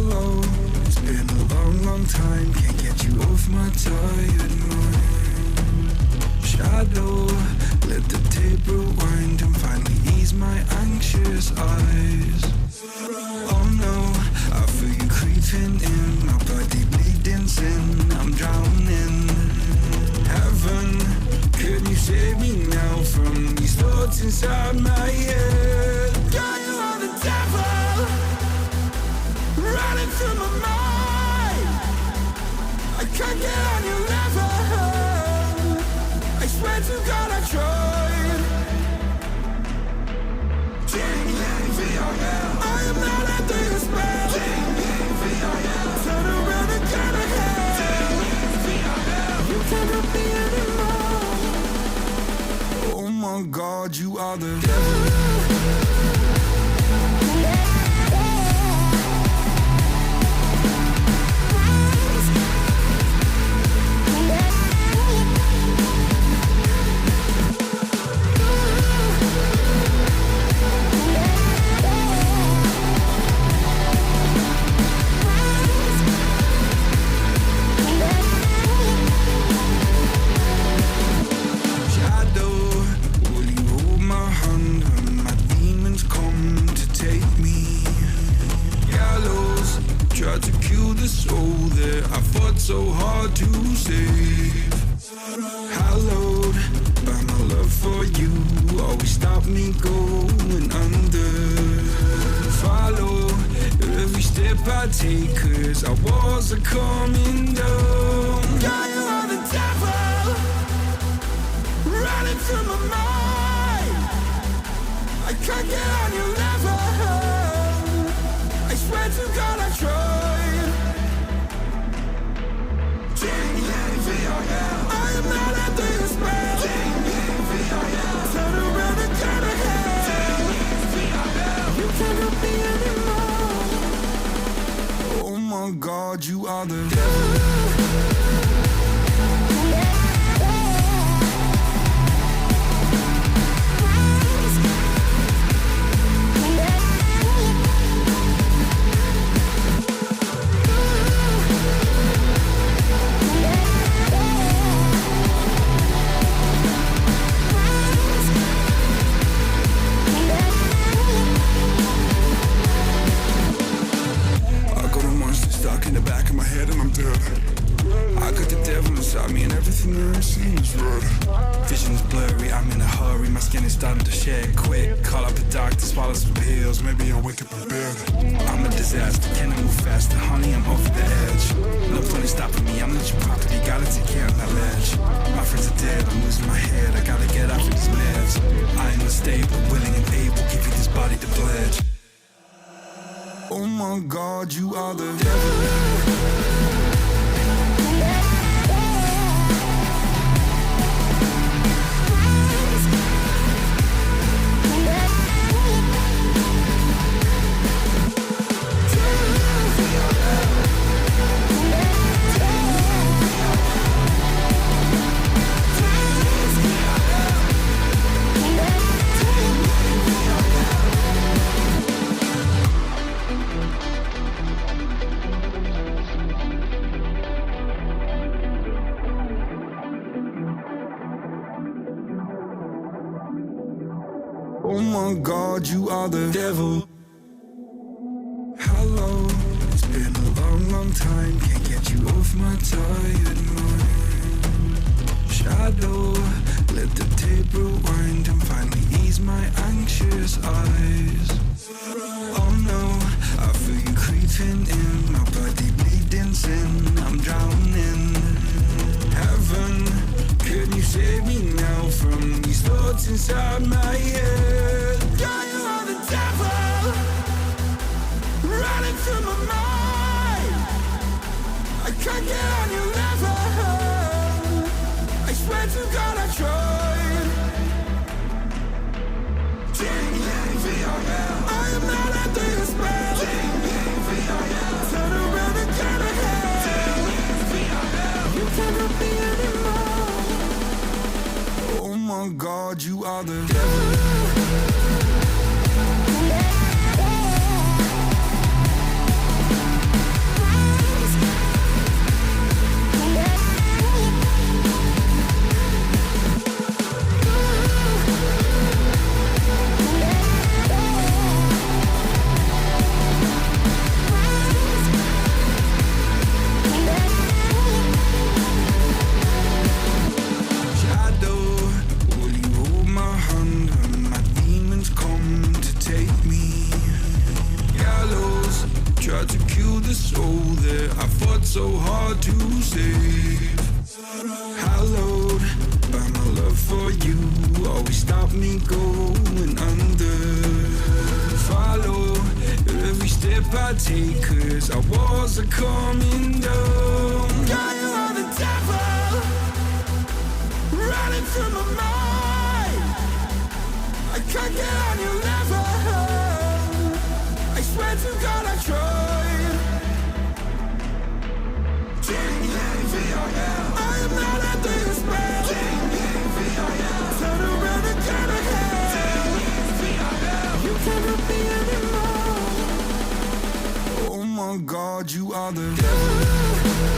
Hello, it's been a long, long time. Can't get you off my tired mind. Shadow, let the tape rewind and finally ease my anxious eyes. Oh no, I feel you creeping in, my body bleeding sin. I'm drowning. Heaven, can you save me now from these thoughts inside my head? God, you are the devil, running through my mind. I can't get on your level. I swear to God I tried. I am not under your spell. Turn around and get ahead. You cannot be anymore. Oh my God, you are the devil. To kill the soul that I fought so hard to save. Hallowed by my love for you, always stop me going under. Follow every step I take, 'cause our walls are coming down. God, you are the devil, running through my mind. I can't get on your level. I swear to God I tried. I am not under your spell. Turn around and turn ahead. You cannot be anymore. Oh my God, you are the devil. Stuck in the back of my head and I'm dead. I got the devil inside me and everything I see is red. Vision's blurry, I'm in a hurry, my skin is starting to shed quick. Call up the doctor, swallow some pills, maybe I'll wake up in bed. I'm a disaster, can I move faster? Honey, I'm off the edge. No point in stopping me, I'm not your property, gotta take care of my ledge. My friends are dead, I'm losing my head, I gotta get off of these meds. I am unstable, willing and able, give you this body to pledge. Oh my God, you are the devil. Oh my God, you are the devil. Hello, it's been a long, long time. Can't get you off my tired mind. Shadow, let the tape rewind and finally ease my anxious eyes. Oh no, I feel you creeping in, my body bleeding sin. I'm drowning. Heaven, can you save me now from these thoughts inside my head? God, you are the devil, running through my mind. I can't get on your level. I swear to God I tried. I am not under your spell. Turn around and turn ahead. You cannot be anymore. Oh my God, you are the devil. tried to kill the soul that I fought so hard to save. Hallowed by my love for you, always stop me going under. Follow every step I take, 'cause our walls are coming down. God, you are the devil, running through my mind. I can't get on your level, I swear to God I tried. I am not under your spell. Turn around and turn ahead. You cannot be anymore. Oh my God, you are the devil.